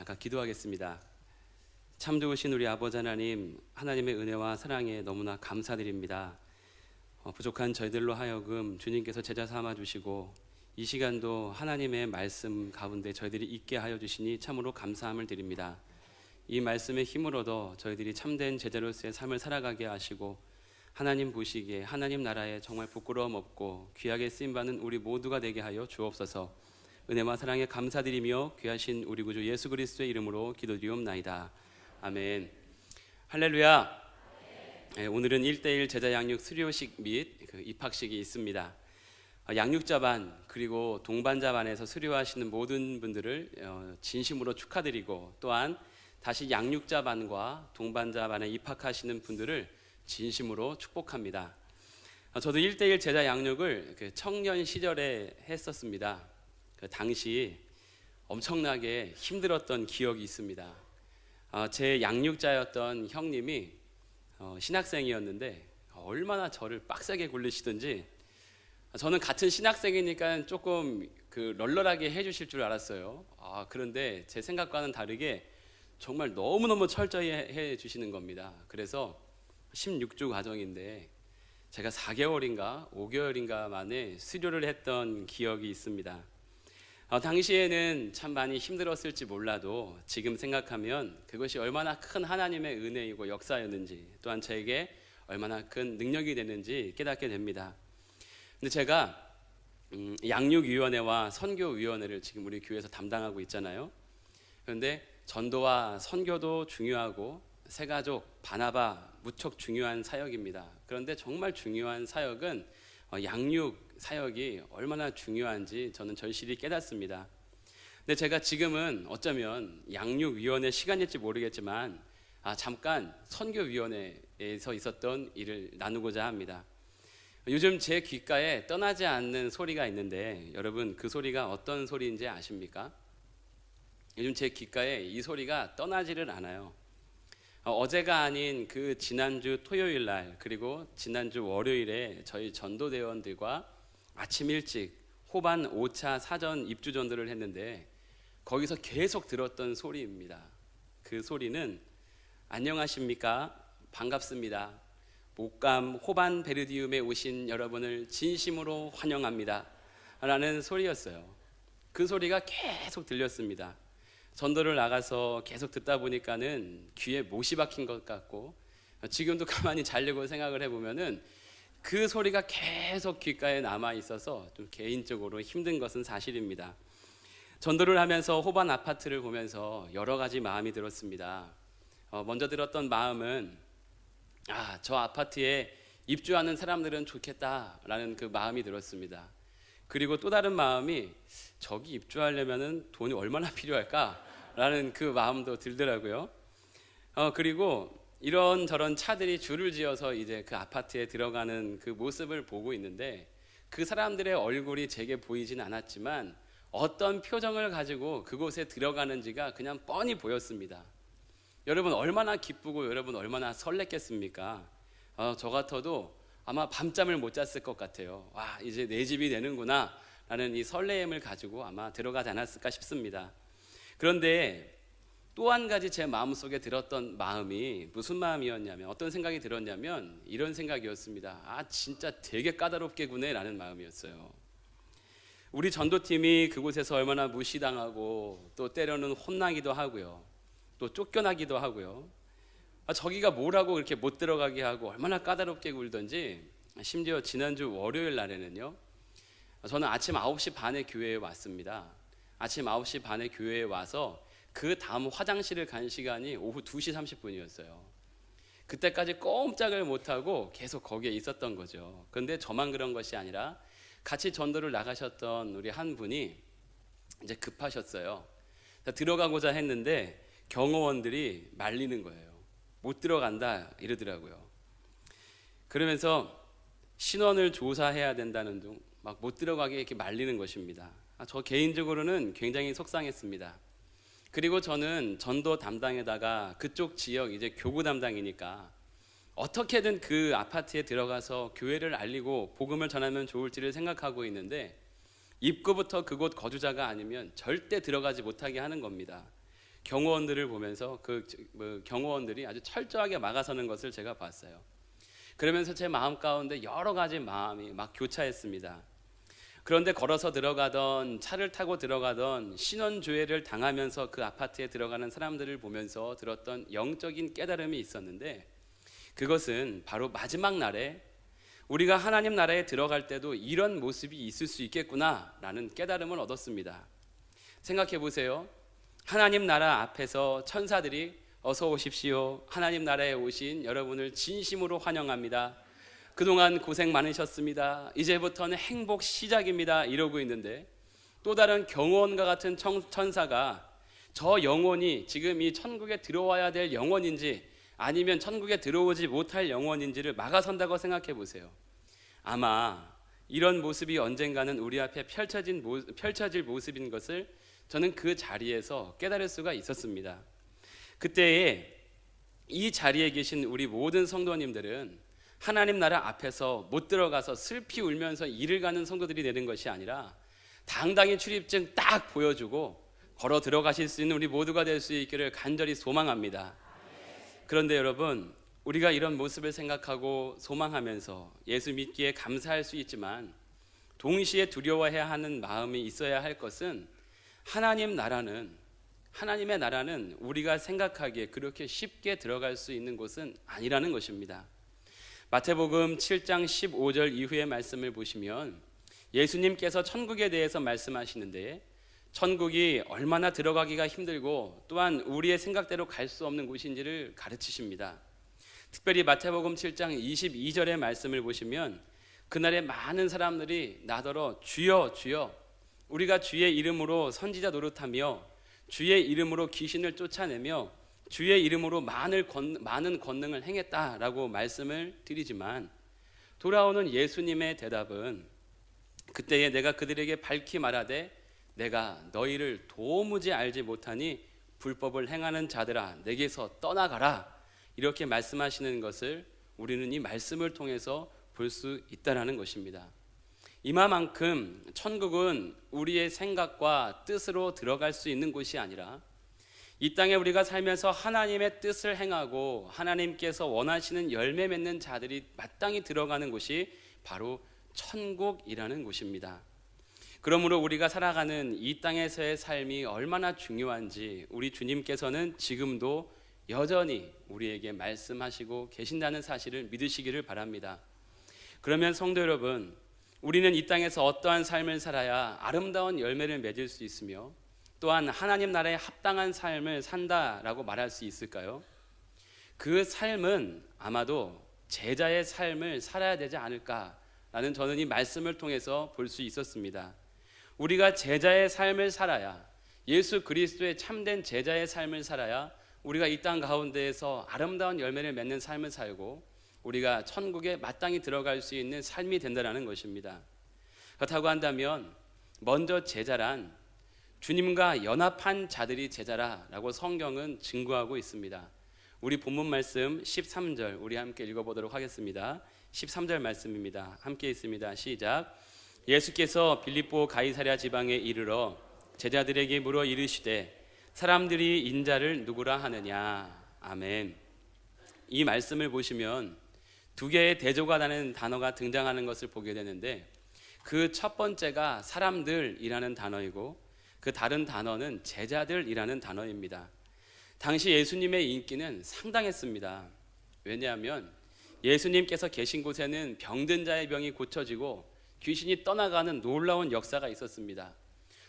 잠깐 기도하겠습니다. 참 좋으신 우리 아버지 하나님, 하나님의 은혜와 사랑에 너무나 감사드립니다. 부족한 저희들로 하여금 주님께서 제자 삼아 주시고 이 시간도 하나님의 말씀 가운데 저희들이 있게 하여 주시니 참으로 감사함을 드립니다. 이 말씀의 힘을 얻어 저희들이 참된 제자로서의 삶을 살아가게 하시고 하나님 보시기에 하나님 나라에 정말 부끄러움 없고 귀하게 쓰임받는 우리 모두가 되게 하여 주옵소서. 은혜와 사랑에 감사드리며 귀하신 우리 구주 예수 그리스도의 이름으로 기도드리옵나이다. 아멘. 할렐루야. 오늘은 1:1 제자 양육 수료식 및 입학식이 있습니다. 양육자반 그리고 동반자반에서 수료하시는 모든 분들을 진심으로 축하드리고, 또한 다시 양육자반과 동반자반에 입학하시는 분들을 진심으로 축복합니다. 저도 1:1 제자 양육을 청년 시절에 했었습니다. 그 당시 엄청나게 힘들었던 기억이 있습니다. 제 양육자였던 형님이 신학생이었는데 얼마나 저를 빡세게 굴리시든지, 저는 같은 신학생이니까 조금 널널하게 해주실 줄 알았어요. 그런데 제 생각과는 다르게 정말 너무너무 철저히 해주시는 겁니다. 그래서 16주 과정인데 제가 4개월인가 5개월인가 만에 수료를 했던 기억이 있습니다. 당시에는 참 많이 힘들었을지 몰라도 지금 생각하면 그것이 얼마나 큰 하나님의 은혜이고 역사였는지, 또한 저에게 얼마나 큰 능력이 됐는지 깨닫게 됩니다. 근데 제가 양육위원회와 선교위원회를 지금 우리 교회에서 담당하고 있잖아요. 그런데 전도와 선교도 중요하고 새가족, 바나바 무척 중요한 사역입니다. 그런데 정말 중요한 사역은 양육 사역이 얼마나 중요한지 저는 절실히 깨닫습니다. 근데 제가 지금은 어쩌면 양육위원회 시간일지 모르겠지만 잠깐 선교위원회에서 있었던 일을 나누고자 합니다. 요즘 제 귓가에 떠나지 않는 소리가 있는데 여러분, 그 소리가 어떤 소리인지 아십니까? 요즘 제 귓가에 이 소리가 떠나지를 않아요. 어제가 아닌 그 지난주 토요일 날, 그리고 지난주 월요일에 저희 전도대원들과 아침 일찍 호반 5차 사전 입주 전도를 했는데 거기서 계속 들었던 소리입니다. 그 소리는 안녕하십니까? 반갑습니다. 목감 호반 베르디움에 오신 여러분을 진심으로 환영합니다 라는 소리였어요. 그 소리가 계속 들렸습니다. 전도를 나가서 계속 듣다 보니까는 귀에 못이 박힌 것 같고, 지금도 가만히 자려고 생각을 해보면은 그 소리가 계속 귓가에 남아 있어서 좀 개인적으로 힘든 것은 사실입니다. 전도를 하면서 호반 아파트를 보면서 여러 가지 마음이 들었습니다. 먼저 들었던 마음은 저 아파트에 입주하는 사람들은 좋겠다라는 그 마음이 들었습니다. 그리고 또 다른 마음이 저기 입주하려면은 돈이 얼마나 필요할까라는 그 마음도 들더라고요. 그리고 이런저런 차들이 줄을 지어서 이제 그 아파트에 들어가는 그 모습을 보고 있는데 그 사람들의 얼굴이 제게 보이진 않았지만 어떤 표정을 가지고 그곳에 들어가는지가 그냥 뻔히 보였습니다. 여러분 얼마나 기쁘고 여러분 얼마나 설렜겠습니까? 저 같아도 아마 밤잠을 못 잤을 것 같아요. 이제 내 집이 되는구나 라는 이 설레임을 가지고 아마 들어가지 않았을까 싶습니다. 그런데 또 한 가지 제 마음속에 들었던 마음이 무슨 마음이었냐면, 어떤 생각이 들었냐면 이런 생각이었습니다. 진짜 되게 까다롭게 구네 라는 마음이었어요. 우리 전도팀이 그곳에서 얼마나 무시당하고 또 때로는 혼나기도 하고요, 또 쫓겨나기도 하고요, 저기가 뭐라고 이렇게 못 들어가게 하고 얼마나 까다롭게 굴던지, 심지어 지난주 월요일 날에는요, 저는 아침 9시 반에 교회에 왔습니다. 아침 9시 반에 교회에 와서 그 다음 화장실을 간 시간이 오후 2시 30분이었어요. 그때까지 꼼짝을 못하고 계속 거기에 있었던 거죠. 그런데 저만 그런 것이 아니라 같이 전도를 나가셨던 우리 한 분이 이제 급하셨어요. 들어가고자 했는데 경호원들이 말리는 거예요. 못 들어간다 이러더라고요. 그러면서 신원을 조사해야 된다는 둥 막 못 들어가게 이렇게 말리는 것입니다. 저 개인적으로는 굉장히 속상했습니다. 그리고 저는 전도 담당에다가 그쪽 지역 이제 교구 담당이니까 어떻게든 그 아파트에 들어가서 교회를 알리고 복음을 전하면 좋을지를 생각하고 있는데 입구부터 그곳 거주자가 아니면 절대 들어가지 못하게 하는 겁니다. 경호원들을 보면서 경호원들이 아주 철저하게 막아서는 것을 제가 봤어요. 그러면서 제 마음 가운데 여러 가지 마음이 막 교차했습니다. 그런데 걸어서 들어가던, 차를 타고 들어가던, 신원조회를 당하면서 그 아파트에 들어가는 사람들을 보면서 들었던 영적인 깨달음이 있었는데, 그것은 바로 마지막 날에 우리가 하나님 나라에 들어갈 때도 이런 모습이 있을 수 있겠구나라는 깨달음을 얻었습니다. 생각해 보세요. 하나님 나라 앞에서 천사들이 어서 오십시오, 하나님 나라에 오신 여러분을 진심으로 환영합니다, 그동안 고생 많으셨습니다, 이제부터는 행복 시작입니다, 이러고 있는데, 또 다른 경호원과 같은 천사가 저 영혼이 지금 이 천국에 들어와야 될 영혼인지 아니면 천국에 들어오지 못할 영혼인지를 막아선다고 생각해 보세요. 아마 이런 모습이 언젠가는 우리 앞에 펼쳐질 모습인 것을 저는 그 자리에서 깨달을 수가 있었습니다. 그때에 이 자리에 계신 우리 모든 성도님들은 하나님 나라 앞에서 못 들어가서 슬피 울면서 이를 가는 성도들이 되는 것이 아니라 당당히 출입증 딱 보여주고 걸어 들어가실 수 있는 우리 모두가 될 수 있기를 간절히 소망합니다. 그런데 여러분, 우리가 이런 모습을 생각하고 소망하면서 예수 믿기에 감사할 수 있지만 동시에 두려워해야 하는 마음이 있어야 할 것은, 하나님의 나라는 우리가 생각하기에 그렇게 쉽게 들어갈 수 있는 곳은 아니라는 것입니다. 마태복음 7장 15절 이후의 말씀을 보시면 예수님께서 천국에 대해서 말씀하시는데, 천국이 얼마나 들어가기가 힘들고 또한 우리의 생각대로 갈 수 없는 곳인지를 가르치십니다. 특별히 마태복음 7장 22절의 말씀을 보시면 그날에 많은 사람들이 나더러 주여 주여, 우리가 주의 이름으로 선지자 노릇하며 주의 이름으로 귀신을 쫓아내며 주의 이름으로 많은 권능을 행했다라고 말씀을 드리지만, 돌아오는 예수님의 대답은 그때에 내가 그들에게 밝히 말하되 내가 너희를 도무지 알지 못하니 불법을 행하는 자들아 내게서 떠나가라, 이렇게 말씀하시는 것을 우리는 이 말씀을 통해서 볼 수 있다라는 것입니다. 이만큼 천국은 우리의 생각과 뜻으로 들어갈 수 있는 곳이 아니라 이 땅에 우리가 살면서 하나님의 뜻을 행하고 하나님께서 원하시는 열매 맺는 자들이 마땅히 들어가는 곳이 바로 천국이라는 곳입니다. 그러므로 우리가 살아가는 이 땅에서의 삶이 얼마나 중요한지 우리 주님께서는 지금도 여전히 우리에게 말씀하시고 계신다는 사실을 믿으시기를 바랍니다. 그러면 성도 여러분, 우리는 이 땅에서 어떠한 삶을 살아야 아름다운 열매를 맺을 수 있으며 또한 하나님 나라에 합당한 삶을 산다라고 말할 수 있을까요? 그 삶은 아마도 제자의 삶을 살아야 되지 않을까라는 저는 이 말씀을 통해서 볼 수 있었습니다. 우리가 제자의 삶을 살아야, 예수 그리스도의 참된 제자의 삶을 살아야 우리가 이 땅 가운데에서 아름다운 열매를 맺는 삶을 살고 우리가 천국에 마땅히 들어갈 수 있는 삶이 된다는 것입니다. 그렇다고 한다면 먼저 제자란 주님과 연합한 자들이 제자라고 성경은 증거하고 있습니다. 우리 본문 말씀 13절 우리 함께 읽어보도록 하겠습니다. 13절 말씀입니다. 함께 있습니다. 시작. 예수께서 빌립보 가이사랴 지방에 이르러 제자들에게 물어 이르시되 사람들이 인자를 누구라 하느냐. 아멘. 이 말씀을 보시면 두 개의 대조가 나는 단어가 등장하는 것을 보게 되는데, 그 첫 번째가 사람들이라는 단어이고 그 다른 단어는 제자들이라는 단어입니다. 당시 예수님의 인기는 상당했습니다. 왜냐하면 예수님께서 계신 곳에는 병든 자의 병이 고쳐지고 귀신이 떠나가는 놀라운 역사가 있었습니다.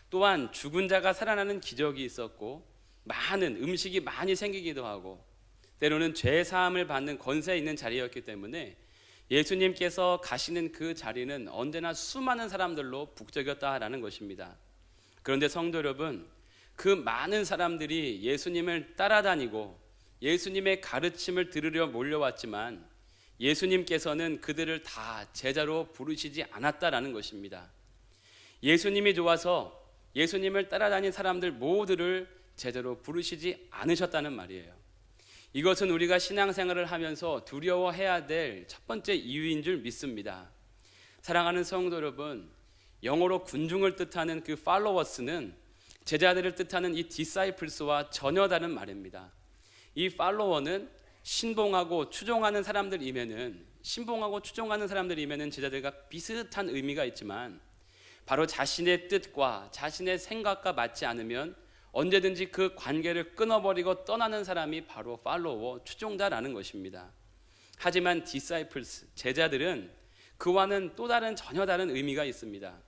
또한 죽은 자가 살아나는 기적이 있었고 많은 음식이 많이 생기기도 하고 때로는 죄 사함을 받는 권세 있는 자리였기 때문에 예수님께서 가시는 그 자리는 언제나 수많은 사람들로 북적였다라는 것입니다. 그런데 성도 여러분, 그 많은 사람들이 예수님을 따라다니고 예수님의 가르침을 들으려 몰려왔지만 예수님께서는 그들을 다 제자로 부르시지 않았다라는 것입니다. 예수님이 좋아서 예수님을 따라다닌 사람들 모두를 제자로 부르시지 않으셨다는 말이에요. 이것은 우리가 신앙생활을 하면서 두려워해야 될 첫 번째 이유인 줄 믿습니다. 사랑하는 성도 여러분, 영어로 군중을 뜻하는 그 followers 는 제자들을 뜻하는 이 disciples와 전혀 다른 말입니다. 이 팔로워는 신봉하고 추종하는 사람들이면은 제자들과 비슷한 의미가 있지만 바로 자신의 뜻과 자신의 생각과 맞지 않으면 언제든지 그 관계를 끊어버리고 떠나는 사람이 바로 팔로워, 추종자라는 것입니다. 하지만 disciples, 제자들은 그와는 또 다른 전혀 다른 의미가 있습니다.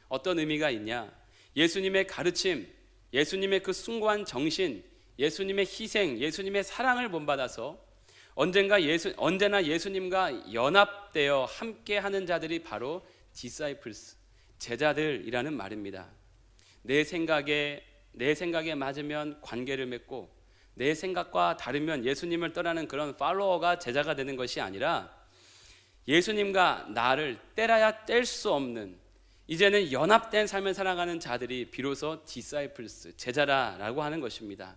어떤 의미가 있냐? 예수님의 가르침, 예수님의 그 숭고한 정신, 예수님의 희생, 예수님의 사랑을 본받아서 언제나 예수님과 연합되어 함께하는 자들이 바로 disciples, 제자들이라는 말입니다. 내 생각에 맞으면 관계를 맺고 내 생각과 다르면 예수님을 떠나는 그런 팔로워가 제자가 되는 것이 아니라 예수님과 나를 떼라야 뗄 수 없는 이제는 연합된 삶을 살아가는 자들이 비로소 disciples, 제자라고 하는 것입니다.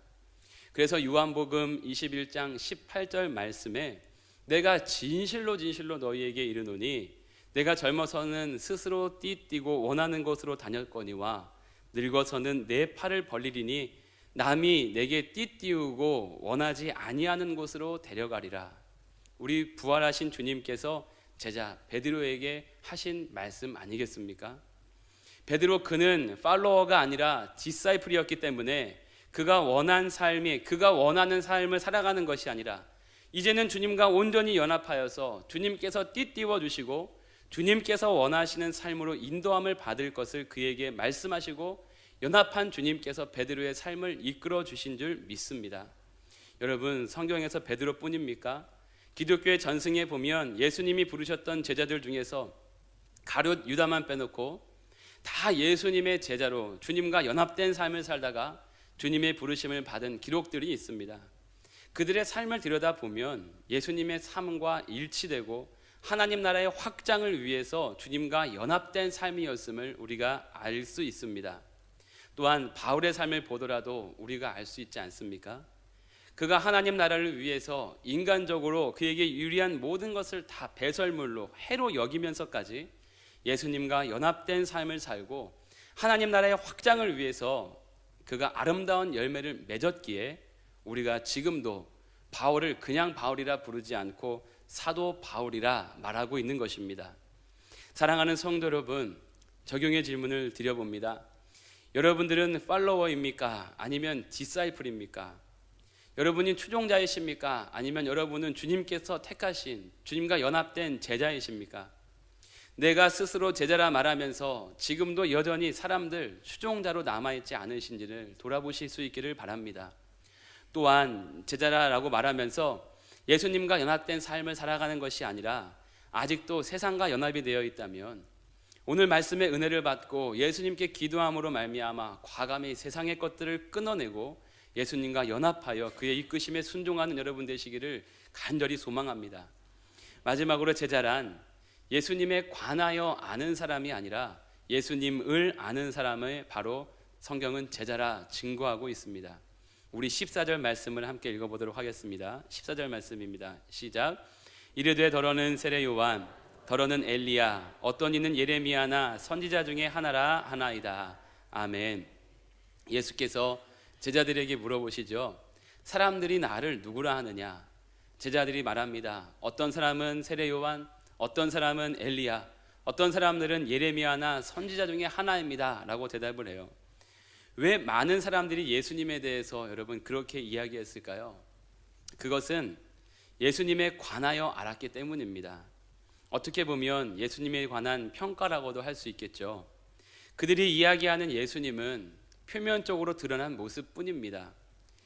그래서 요한복음 21장 18절 말씀에 내가 진실로 너희에게 이르노니 내가 젊어서는 스스로 띠뛰고 원하는 곳으로 다녔거니와 늙어서는 내 팔을 벌리리니 남이 내게 띠띠우고 원하지 아니하는 곳으로 데려가리라. 우리 부활하신 주님께서 제자 베드로에게 하신 말씀 아니겠습니까? 베드로 그는 팔로워가 아니라 디사이플이었기 때문에 그가 원하는 삶을 살아가는 것이 아니라 이제는 주님과 온전히 연합하여서 주님께서 띠띠워 주시고 주님께서 원하시는 삶으로 인도함을 받을 것을 그에게 말씀하시고 연합한 주님께서 베드로의 삶을 이끌어 주신 줄 믿습니다. 여러분, 성경에서 베드로뿐입니까? 기독교의 전승에 보면 예수님이 부르셨던 제자들 중에서 가룟 유다만 빼놓고 다 예수님의 제자로 주님과 연합된 삶을 살다가 주님의 부르심을 받은 기록들이 있습니다. 그들의 삶을 들여다보면 예수님의 삶과 일치되고 하나님 나라의 확장을 위해서 주님과 연합된 삶이었음을 우리가 알 수 있습니다. 또한 바울의 삶을 보더라도 우리가 알 수 있지 않습니까? 그가 하나님 나라를 위해서 인간적으로 그에게 유리한 모든 것을 다 배설물로 해로 여기면서까지 예수님과 연합된 삶을 살고 하나님 나라의 확장을 위해서 그가 아름다운 열매를 맺었기에 우리가 지금도 바울을 그냥 바울이라 부르지 않고 사도 바울이라 말하고 있는 것입니다. 사랑하는 성도 여러분, 적용의 질문을 드려봅니다. 여러분들은 팔로워입니까? 아니면 디사이플입니까? 여러분이 추종자이십니까? 아니면 여러분은 주님께서 택하신 주님과 연합된 제자이십니까? 내가 스스로 제자라 말하면서 지금도 여전히 사람들 추종자로 남아있지 않으신지를 돌아보실 수 있기를 바랍니다. 또한 제자라고 말하면서 예수님과 연합된 삶을 살아가는 것이 아니라 아직도 세상과 연합이 되어 있다면 오늘 말씀의 은혜를 받고 예수님께 기도함으로 말미암아 과감히 세상의 것들을 끊어내고 예수님과 연합하여 그의 이끄심에 순종하는 여러분 되시기를 간절히 소망합니다. 마지막으로 제자란 예수님에 관하여 아는 사람이 아니라 예수님을 아는 사람을 바로 성경은 제자라 증거하고 있습니다. 우리 14절 말씀을 함께 읽어보도록 하겠습니다. 14절 말씀입니다. 시작. 이르되 더러는 세례 요한, 더러는 엘리야, 어떤 이는 예레미야나 선지자 중에 하나라 하나이다. 아멘. 예수께서 제자들에게 물어보시죠. 사람들이 나를 누구라 하느냐? 제자들이 말합니다. 어떤 사람은 세례 요한, 어떤 사람은 엘리야, 어떤 사람들은 예레미야나 선지자 중에 하나입니다 라고 대답을 해요. 왜 많은 사람들이 예수님에 대해서 여러분 그렇게 이야기했을까요? 그것은 예수님에 관하여 알았기 때문입니다. 어떻게 보면 예수님에 관한 평가라고도 할 수 있겠죠. 그들이 이야기하는 예수님은 표면적으로 드러난 모습뿐입니다.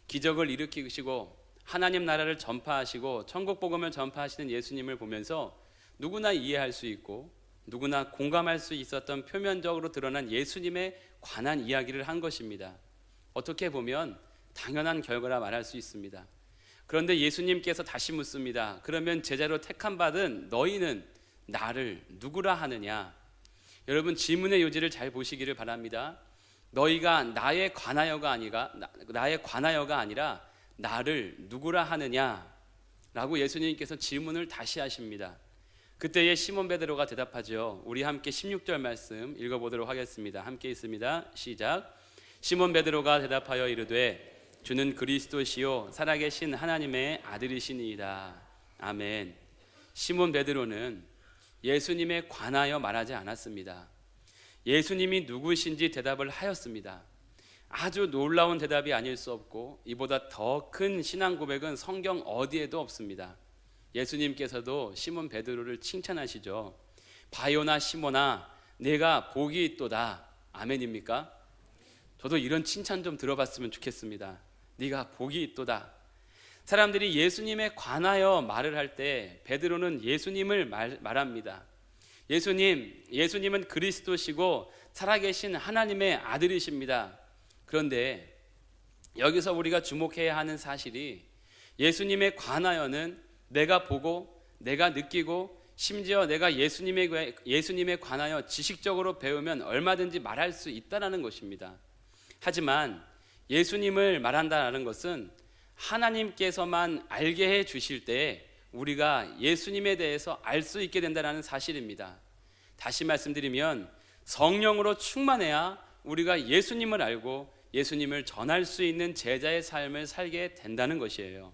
기적을 일으키시고 하나님 나라를 전파하시고 천국 복음을 전파하시는 예수님을 보면서 누구나 이해할 수 있고 누구나 공감할 수 있었던 표면적으로 드러난 예수님에 관한 이야기를 한 것입니다. 어떻게 보면 당연한 결과라 말할 수 있습니다. 그런데 예수님께서 다시 묻습니다. 그러면 제자로 택함 받은 너희는 나를 누구라 하느냐? 여러분 질문의 요지를 잘 보시기를 바랍니다. 너희가 나에 관하여가 아니라 나를 누구라 하느냐? 라고 예수님께서 질문을 다시 하십니다. 그때에 시몬 베드로가 대답하죠. 우리 함께 16절 말씀 읽어보도록 하겠습니다. 함께 있습니다. 시작. 시몬 베드로가 대답하여 이르되 주는 그리스도시요 살아계신 하나님의 아들이시니이다. 아멘. 시몬 베드로는 예수님에 관하여 말하지 않았습니다. 예수님이 누구신지 대답을 하였습니다. 아주 놀라운 대답이 아닐 수 없고 이보다 더 큰 신앙 고백은 성경 어디에도 없습니다. 예수님께서도 시몬 베드로를 칭찬하시죠. 바요나 시몬아 내가 복이 있도다. 아멘입니까? 저도 이런 칭찬 좀 들어봤으면 좋겠습니다. 네가 복이 있도다. 사람들이 예수님에 관하여 말을 할 때 베드로는 예수님을 말합니다. 예수님은 그리스도시고 살아계신 하나님의 아들이십니다. 그런데 여기서 우리가 주목해야 하는 사실이 예수님에 관하여는 내가 보고 내가 느끼고 심지어 내가 예수님에 관하여 지식적으로 배우면 얼마든지 말할 수 있다는 것입니다. 하지만 예수님을 말한다는 것은 하나님께서만 알게 해 주실 때 우리가 예수님에 대해서 알 수 있게 된다는 사실입니다. 다시 말씀드리면 성령으로 충만해야 우리가 예수님을 알고 예수님을 전할 수 있는 제자의 삶을 살게 된다는 것이에요.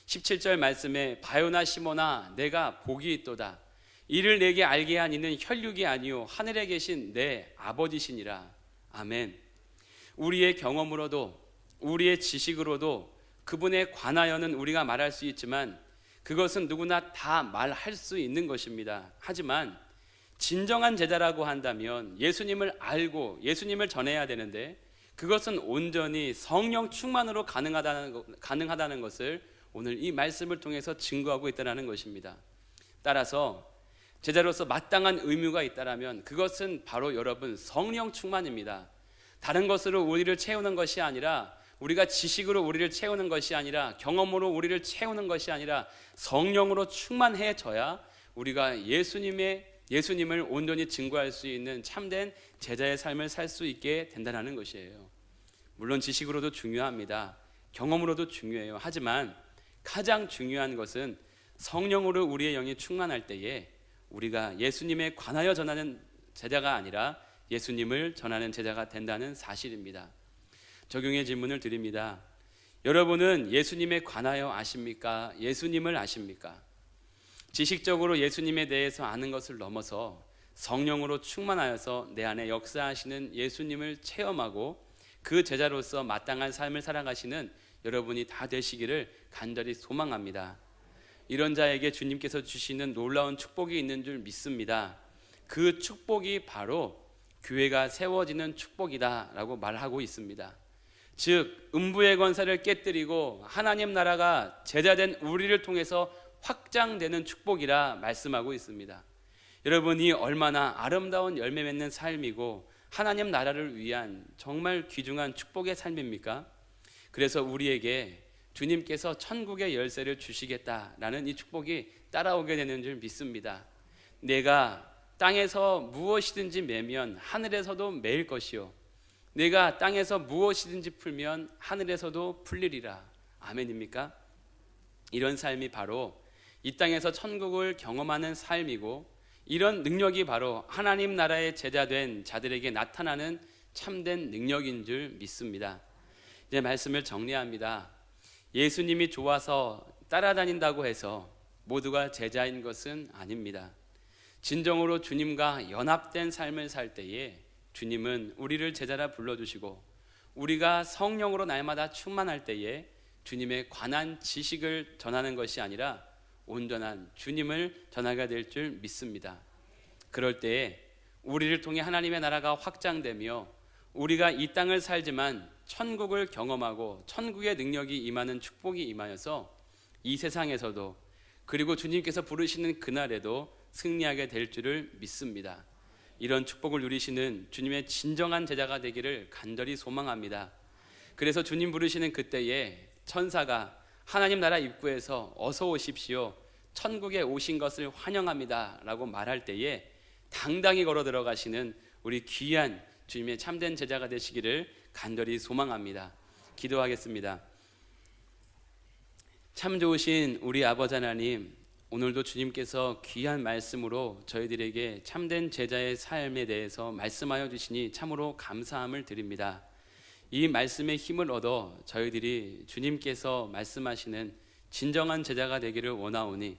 17절 말씀에 바요나 시몬아 내가 복이 있도다. 이를 내게 알게 한 이는 혈육이 아니요 하늘에 계신 내 아버지시니라. 아멘. 우리의 경험으로도 우리의 지식으로도 그분에 관하여는 우리가 말할 수 있지만 그것은 누구나 다 말할 수 있는 것입니다. 하지만 진정한 제자라고 한다면 예수님을 알고 예수님을 전해야 되는데 그것은 온전히 성령 충만으로 가능하다는 것을 오늘 이 말씀을 통해서 증거하고 있다는 것입니다. 따라서 제자로서 마땅한 의무가 있다면 그것은 바로 여러분 성령 충만입니다. 다른 것으로 우리를 채우는 것이 아니라 우리가 지식으로 우리를 채우는 것이 아니라 경험으로 우리를 채우는 것이 아니라 성령으로 충만해져야 우리가 예수님을 온전히 증거할 수 있는 참된 제자의 삶을 살 수 있게 된다는 것이에요. 물론 지식으로도 중요합니다. 경험으로도 중요해요. 하지만 가장 중요한 것은 성령으로 우리의 영이 충만할 때에 우리가 예수님에 관하여 전하는 제자가 아니라 예수님을 전하는 제자가 된다는 사실입니다. 적용의 질문을 드립니다. 여러분은 예수님에 관하여 아십니까? 예수님을 아십니까? 지식적으로 예수님에 대해서 아는 것을 넘어서 성령으로 충만하여서 내 안에 역사하시는 예수님을 체험하고 그 제자로서 마땅한 삶을 살아가시는 여러분이 다 되시기를 간절히 소망합니다. 이런 자에게 주님께서 주시는 놀라운 축복이 있는 줄 믿습니다. 그 축복이 바로 교회가 세워지는 축복이다라고 말하고 있습니다. 즉 음부의 권세를 깨뜨리고 하나님 나라가 제자된 우리를 통해서 확장되는 축복이라 말씀하고 있습니다. 여러분이 얼마나 아름다운 열매 맺는 삶이고 하나님 나라를 위한 정말 귀중한 축복의 삶입니까? 그래서 우리에게 주님께서 천국의 열쇠를 주시겠다라는 이 축복이 따라오게 되는 줄 믿습니다. 내가 땅에서 무엇이든지 매면 하늘에서도 매일 것이요 내가 땅에서 무엇이든지 풀면 하늘에서도 풀리리라. 아멘입니까? 이런 삶이 바로 이 땅에서 천국을 경험하는 삶이고 이런 능력이 바로 하나님 나라의 제자된 자들에게 나타나는 참된 능력인 줄 믿습니다. 이제 말씀을 정리합니다. 예수님이 좋아서 따라다닌다고 해서 모두가 제자인 것은 아닙니다. 진정으로 주님과 연합된 삶을 살 때에 주님은 우리를 제자라 불러주시고 우리가 성령으로 날마다 충만할 때에 주님에 관한 지식을 전하는 것이 아니라 온전한 주님을 전하게 될 줄 믿습니다. 그럴 때에 우리를 통해 하나님의 나라가 확장되며 우리가 이 땅을 살지만 천국을 경험하고 천국의 능력이 임하는 축복이 임하여서 이 세상에서도 그리고 주님께서 부르시는 그날에도 승리하게 될 줄을 믿습니다. 이런 축복을 누리시는 주님의 진정한 제자가 되기를 간절히 소망합니다. 그래서 주님 부르시는 그때에 천사가 하나님 나라 입구에서 어서 오십시오, 천국에 오신 것을 환영합니다 라고 말할 때에 당당히 걸어 들어가시는 우리 귀한 주님의 참된 제자가 되시기를 간절히 소망합니다. 기도하겠습니다. 참 좋으신 우리 아버지 하나님, 오늘도 주님께서 귀한 말씀으로 저희들에게 참된 제자의 삶에 대해서 말씀하여 주시니 참으로 감사함을 드립니다. 이 말씀의 힘을 얻어 저희들이 주님께서 말씀하시는 진정한 제자가 되기를 원하오니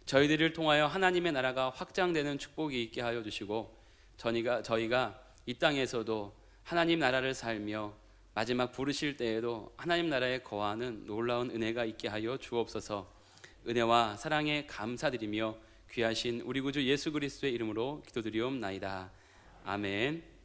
저희들을 통하여 하나님의 나라가 확장되는 축복이 있게 하여 주시고 저희가 이 땅에서도 하나님 나라를 살며 마지막 부르실 때에도 하나님 나라에 거하는 놀라운 은혜가 있게 하여 주옵소서. 은혜와 사랑에 감사드리며 귀하신 우리 구주 예수 그리스도의 이름으로 기도드리옵나이다. 아멘.